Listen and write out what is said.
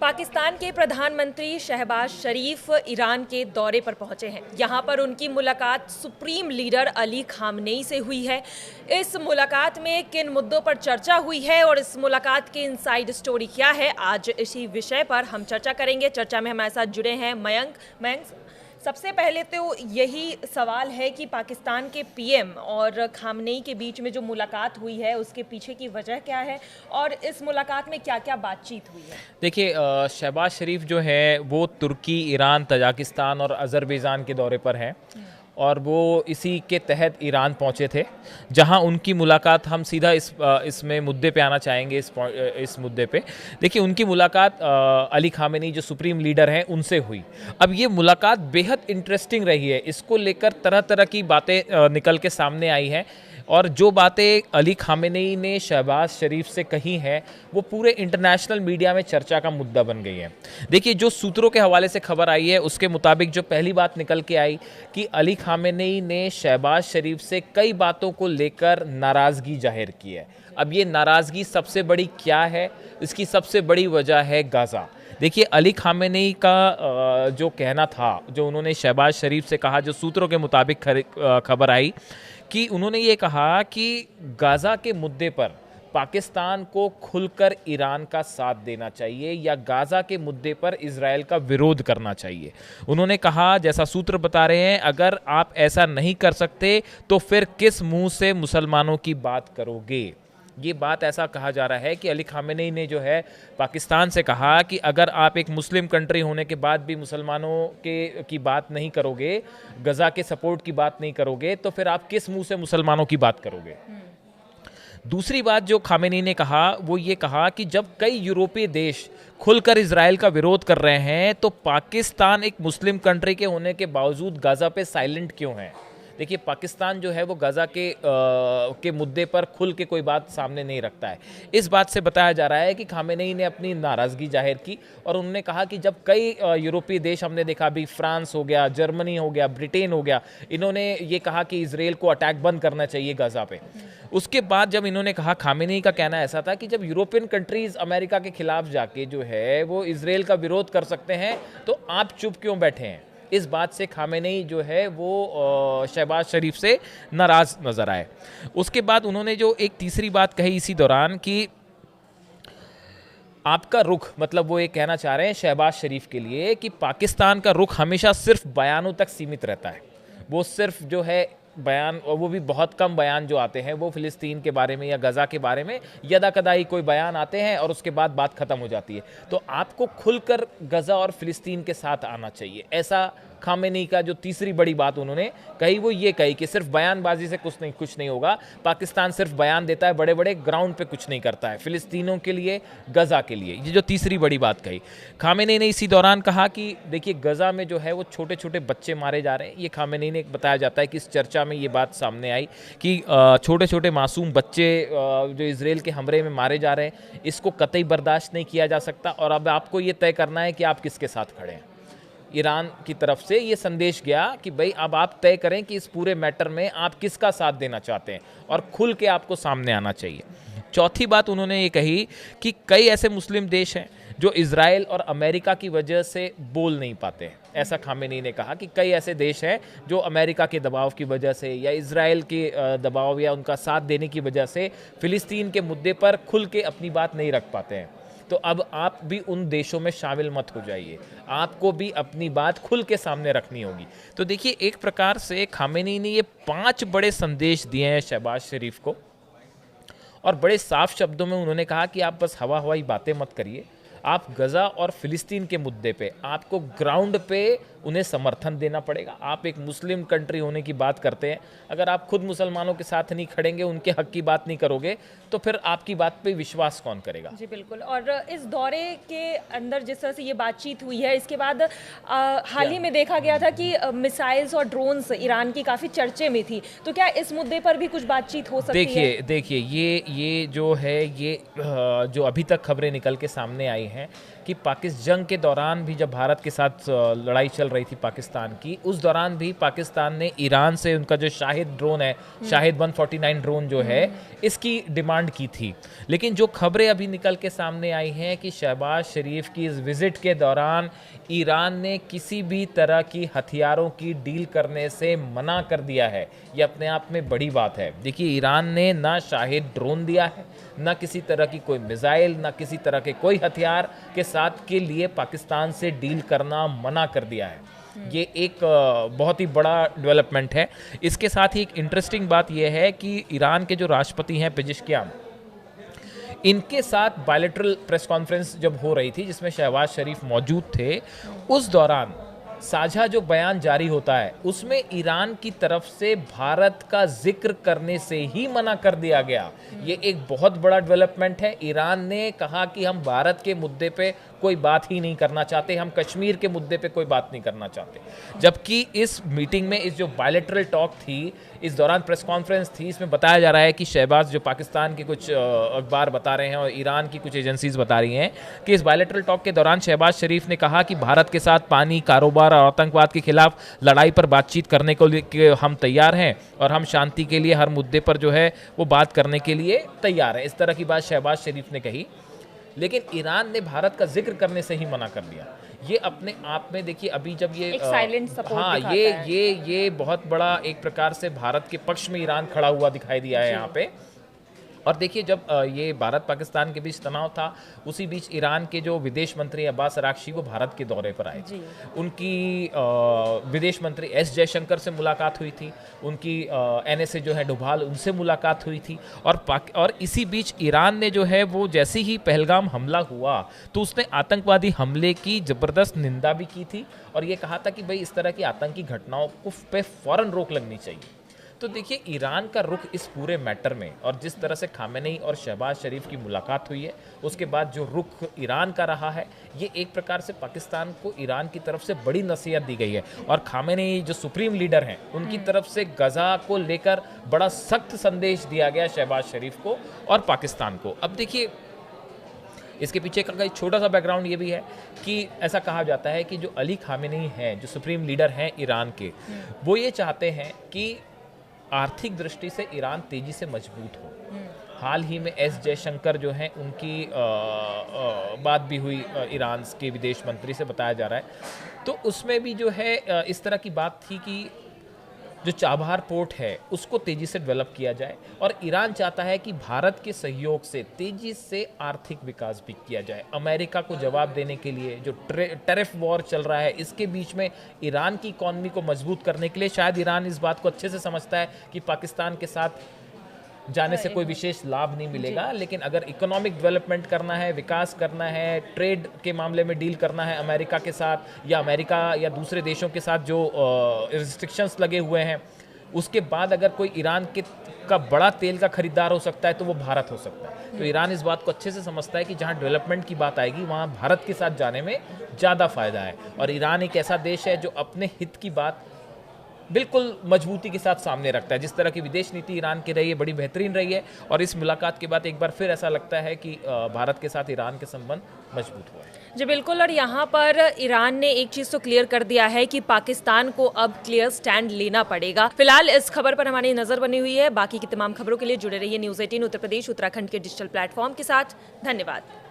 पाकिस्तान के प्रधानमंत्री शहबाज शरीफ ईरान के दौरे पर पहुंचे हैं। यहां पर उनकी मुलाकात सुप्रीम लीडर अली खामनेई से हुई है। इस मुलाकात में किन मुद्दों पर चर्चा हुई है और इस मुलाकात की इनसाइड स्टोरी क्या है, आज इसी विषय पर हम चर्चा करेंगे। चर्चा में हमारे साथ जुड़े हैं मयंक। सबसे पहले तो यही सवाल है कि पाकिस्तान के पीएम और खामनेई के बीच में जो मुलाकात हुई है उसके पीछे की वजह क्या है और इस मुलाकात में क्या क्या बातचीत हुई है। देखिए, शहबाज शरीफ जो है वो तुर्की, ईरान, तजाकिस्तान और अज़रबैजान के दौरे पर हैं और वो इसी के तहत ईरान पहुंचे थे, जहां उनकी मुलाकात हम सीधा इसमें मुद्दे पे आना चाहेंगे। इस मुद्दे पे देखिए, उनकी मुलाकात अली खामेनी जो सुप्रीम लीडर हैं उनसे हुई। अब ये मुलाकात बेहद इंटरेस्टिंग रही है। इसको लेकर तरह तरह की बातें निकल के सामने आई हैं और जो बातें अली खामेनी ने शहबाज शरीफ से कही हैं वो पूरे इंटरनेशनल मीडिया में चर्चा का मुद्दा बन गई है। देखिए, जो सूत्रों के हवाले से खबर आई है उसके मुताबिक जो पहली बात निकल के आई कि अली खामेनी ने शहबाज शरीफ से कई बातों को लेकर नाराज़गी जाहिर की है। अब ये नाराज़गी सबसे बड़ी क्या है? इसकी सबसे बड़ी वजह है गाज़ा। देखिए, अली खामेनी का जो कहना था, जो उन्होंने शहबाज शरीफ से कहा, जो सूत्रों के मुताबिक खबर आई कि उन्होंने ये कहा कि गाज़ा के मुद्दे पर पाकिस्तान को खुलकर ईरान का साथ देना चाहिए या गाज़ा के मुद्दे पर इजराइल का विरोध करना चाहिए। उन्होंने कहा, जैसा सूत्र बता रहे हैं, अगर आप ऐसा नहीं कर सकते तो फिर किस मुंह से मुसलमानों की बात करोगे। ये बात ऐसा कहा जा रहा है कि अली खामेनी ने जो है पाकिस्तान से कहा कि अगर आप एक मुस्लिम कंट्री होने के बाद भी मुसलमानों की बात नहीं करोगे, गजा के सपोर्ट की बात नहीं करोगे, तो फिर आप किस मुंह से मुसलमानों की बात करोगे। दूसरी बात जो खामेनी ने कहा वो ये कहा कि जब कई यूरोपीय देश खुलकर इजराइल का विरोध कर रहे हैं तो पाकिस्तान एक मुस्लिम कंट्री के होने के बावजूद गाज़ा पे साइलेंट क्यों है। देखिए, पाकिस्तान जो है वो गाज़ा के मुद्दे पर खुल के कोई बात सामने नहीं रखता है। इस बात से बताया जा रहा है कि खामेनी ने अपनी नाराज़गी जाहिर की और उन्होंने कहा कि जब कई यूरोपीय देश, हमने देखा अभी फ्रांस हो गया, जर्मनी हो गया, ब्रिटेन हो गया, इन्होंने ये कहा कि इजराइल को अटैक बंद करना चाहिए गाज़ा पे। उसके बाद जब इन्होंने कहा, खामेनी का कहना ऐसा था कि जब यूरोपियन कंट्रीज़ अमेरिका के खिलाफ जाके जो है वो इजराइल का विरोध कर सकते हैं तो आप चुप क्यों बैठे हैं। इस बात से खामेनी जो है वो शहबाज शरीफ से नाराज़ नज़र आए। उसके बाद उन्होंने जो एक तीसरी बात कही इसी दौरान कि आपका रुख, मतलब वो ये कहना चाह रहे हैं शहबाज शरीफ के लिए कि पाकिस्तान का रुख हमेशा सिर्फ बयानों तक सीमित रहता है। वो सिर्फ जो है बयान, और वो भी बहुत कम बयान जो आते हैं वो फ़िलिस्तीन के बारे में या गज़ा के बारे में यदा कदा ही कोई बयान आते हैं और उसके बाद बात ख़त्म हो जाती है। तो आपको खुलकर गज़ा और फ़िलिस्तीन के साथ आना चाहिए। ऐसा खामेनी का जो तीसरी बड़ी बात उन्होंने कही वो ये कही कि सिर्फ बयानबाजी से कुछ नहीं होगा। पाकिस्तान सिर्फ बयान देता है, बड़े बड़े ग्राउंड पे कुछ नहीं करता है फ़िलिस्तीनों के लिए, गज़ा के लिए। ये जो तीसरी बड़ी बात कही खामेनी ने इसी दौरान कहा कि देखिए, गज़ा में जो है वो छोटे छोटे बच्चे मारे जा रहे हैं। ये खामेनी ने बताया जाता है कि इस चर्चा में ये बात सामने आई कि छोटे छोटे मासूम बच्चे जो इजराइल के हमले में मारे जा रहे हैं, इसको कतई बर्दाश्त नहीं किया जा सकता और अब आपको ये तय करना है कि आप किसके साथ खड़े हैं। ईरान की तरफ से ये संदेश गया कि भाई अब आप तय करें कि इस पूरे मैटर में आप किसका साथ देना चाहते हैं और खुल के आपको सामने आना चाहिए। चौथी बात उन्होंने ये कही कि कई ऐसे मुस्लिम देश हैं जो इजराइल और अमेरिका की वजह से बोल नहीं पाते हैं। ऐसा खामेनी ने कहा कि कई ऐसे देश हैं जो अमेरिका के दबाव की वजह से या इजराइल के दबाव या उनका साथ देने की वजह से फ़िलिस्तीन के मुद्दे पर खुल के अपनी बात नहीं रख पाते हैं। तो अब आप भी उन देशों में शामिल मत हो जाइए, आपको भी अपनी बात खुल के सामने रखनी होगी। तो देखिए, एक प्रकार से खामेनी ने ये 5 बड़े संदेश दिए हैं शहबाज शरीफ को और बड़े साफ शब्दों में उन्होंने कहा कि आप बस हवा हवाई बातें मत करिए। आप गज़ा और फ़िलिस्तीन के मुद्दे पे आपको ग्राउंड पे उन्हें समर्थन देना पड़ेगा। आप एक मुस्लिम कंट्री होने की बात करते हैं, अगर आप खुद मुसलमानों के साथ नहीं खड़ेंगे, उनके हक की बात नहीं करोगे, तो फिर आपकी बात पे विश्वास कौन करेगा। जी बिल्कुल। और इस दौरे के अंदर जिस तरह से ये बातचीत हुई है, इसके बाद हाल ही में देखा गया था कि मिसाइल्स और ड्रोन्स ईरान की काफ़ी चर्चे में थी, तो क्या इस मुद्दे पर भी कुछ बातचीत हो सकती है? देखिए ये जो है ये जो अभी तक खबरें निकल के सामने आई हैं कि जंग के दौरान भी जब भारत के साथ लड़ाई चल रही थी पाकिस्तान की, उस दौरान भी पाकिस्तान ने ईरान से उनका जो शाहिद ड्रोन है, शाहिद 149 ड्रोन जो है, इसकी डिमांड की थी। लेकिन जो खबरें अभी निकल के सामने आई हैं कि शहबाज शरीफ की इस विजिट के दौरान ईरान ने किसी भी तरह की हथियारों की डील करने से मना कर दिया है। ये अपने आप में बड़ी बात है। देखिए, ईरान ने ना शाहिद ड्रोन दिया है, ना किसी तरह की कोई मिसाइल, ना किसी तरह के कोई हथियार के साथ के लिए पाकिस्तान से डील करना मना कर दिया है। ये एक बहुत ही बड़ा डेवलपमेंट है। इसके साथ ही एक इंटरेस्टिंग बात यह है कि ईरान के जो राष्ट्रपति हैं पेजिशकियान, इनके साथ बायलैटरल प्रेस कॉन्फ्रेंस जब हो रही थी जिसमें शहबाज शरीफ मौजूद थे, उस दौरान साझा जो बयान जारी होता है उसमें ईरान की तरफ से भारत का जिक्र करने से ही मना कर दिया गया। ये एक बहुत बड़ा डेवलपमेंट है। ईरान ने कहा कि हम भारत के मुद्दे पे कोई बात ही नहीं करना चाहते, हम कश्मीर के मुद्दे पे कोई बात नहीं करना चाहते। जबकि इस मीटिंग में, इस जो बायलैटरल टॉक थी, इस दौरान प्रेस कॉन्फ्रेंस थी, इसमें बताया जा रहा है कि शहबाज, जो पाकिस्तान के कुछ अखबार बता रहे हैं और ईरान की कुछ एजेंसीज बता रही हैं कि इस बायलैटरल टॉक के दौरान शहबाज शरीफ ने कहा कि भारत के साथ पानी, कारोबार और आतंकवाद के खिलाफ लड़ाई पर बातचीत करने को हम तैयार हैं और हम शांति के लिए हर मुद्दे पर जो है वो बात करने के लिए तैयार हैं। इस तरह की बात शहबाज शरीफ ने कही। लेकिन ईरान ने भारत का जिक्र करने से ही मना कर दिया। ये अपने आप में देखिए, अभी जब ये एक साइलेंट सपोर्ट हाँ, ये बहुत बड़ा एक प्रकार से भारत के पक्ष में ईरान खड़ा हुआ दिखाई दिया है यहाँ पे। और देखिए, जब ये भारत पाकिस्तान के बीच तनाव था, उसी बीच ईरान के जो विदेश मंत्री अब्बास अरागची वो भारत के दौरे पर आए थे। उनकी विदेश मंत्री एस जयशंकर से मुलाकात हुई थी, उनकी NSA जो है डोभाल, उनसे मुलाकात हुई थी। और इसी बीच ईरान ने जो है वो जैसे ही पहलगाम हमला हुआ तो उसने आतंकवादी हमले की ज़बरदस्त निंदा भी की थी और ये कहा था कि भाई इस तरह की आतंकी घटनाओं को पे फ़ौरन रोक लगनी चाहिए। तो देखिए, ईरान का रुख इस पूरे मैटर में, और जिस तरह से खामेनेई और शहबाज शरीफ की मुलाकात हुई है, उसके बाद जो रुख ईरान का रहा है, ये एक प्रकार से पाकिस्तान को ईरान की तरफ से बड़ी नसीहत दी गई है। और खामेनेई जो सुप्रीम लीडर हैं, उनकी तरफ से गजा को लेकर बड़ा सख्त संदेश दिया गया शहबाज शरीफ को और पाकिस्तान को। अब देखिए, इसके पीछे का एक छोटा सा बैकग्राउंड ये भी है कि ऐसा कहा जाता है कि जो अली खामेनेई हैं, जो सुप्रीम लीडर हैं ईरान के, वो ये चाहते हैं कि आर्थिक दृष्टि से ईरान तेजी से मजबूत हो। हाल ही में एस जयशंकर जो हैं, उनकी बात भी हुई ईरान के विदेश मंत्री से, बताया जा रहा है। तो उसमें भी जो है इस तरह की बात थी कि जो चाबहार पोर्ट है उसको तेजी से डेवलप किया जाए और ईरान चाहता है कि भारत के सहयोग से तेजी से आर्थिक विकास भी किया जाए। अमेरिका को जवाब देने के लिए जो टैरिफ वॉर चल रहा है, इसके बीच में ईरान की इकॉनमी को मजबूत करने के लिए शायद ईरान इस बात को अच्छे से समझता है कि पाकिस्तान के साथ जाने से कोई विशेष लाभ नहीं मिलेगा, लेकिन अगर इकोनॉमिक डेवलपमेंट करना है, विकास करना है, ट्रेड के मामले में डील करना है अमेरिका के साथ या अमेरिका या दूसरे देशों के साथ जो रिस्ट्रिक्शंस लगे हुए हैं, उसके बाद अगर कोई ईरान का बड़ा तेल का खरीदार हो सकता है तो वो भारत हो सकता है। तो ईरान इस बात को अच्छे से समझता है कि जहाँ डेवलपमेंट की बात आएगी वहाँ भारत के साथ जाने में ज़्यादा फायदा है। और ईरान एक ऐसा देश है जो अपने हित की बात बिल्कुल मजबूती के साथ सामने रखता है। जिस तरह की विदेश नीति ईरान की रही है, बड़ी बेहतरीन रही है और इस मुलाकात के बाद एक बार फिर ऐसा लगता है कि भारत के साथ ईरान के संबंध मजबूत हुए हैं। जी बिल्कुल। और यहाँ पर ईरान ने एक चीज़ तो क्लियर कर दिया है कि पाकिस्तान को अब क्लियर स्टैंड लेना पड़ेगा। फिलहाल इस खबर पर हमारी नज़र बनी हुई है। बाकी की तमाम खबरों के लिए जुड़े रहिए न्यूज़ 18 उत्तर प्रदेश उत्तराखंड के डिजिटल प्लेटफॉर्म के साथ। धन्यवाद।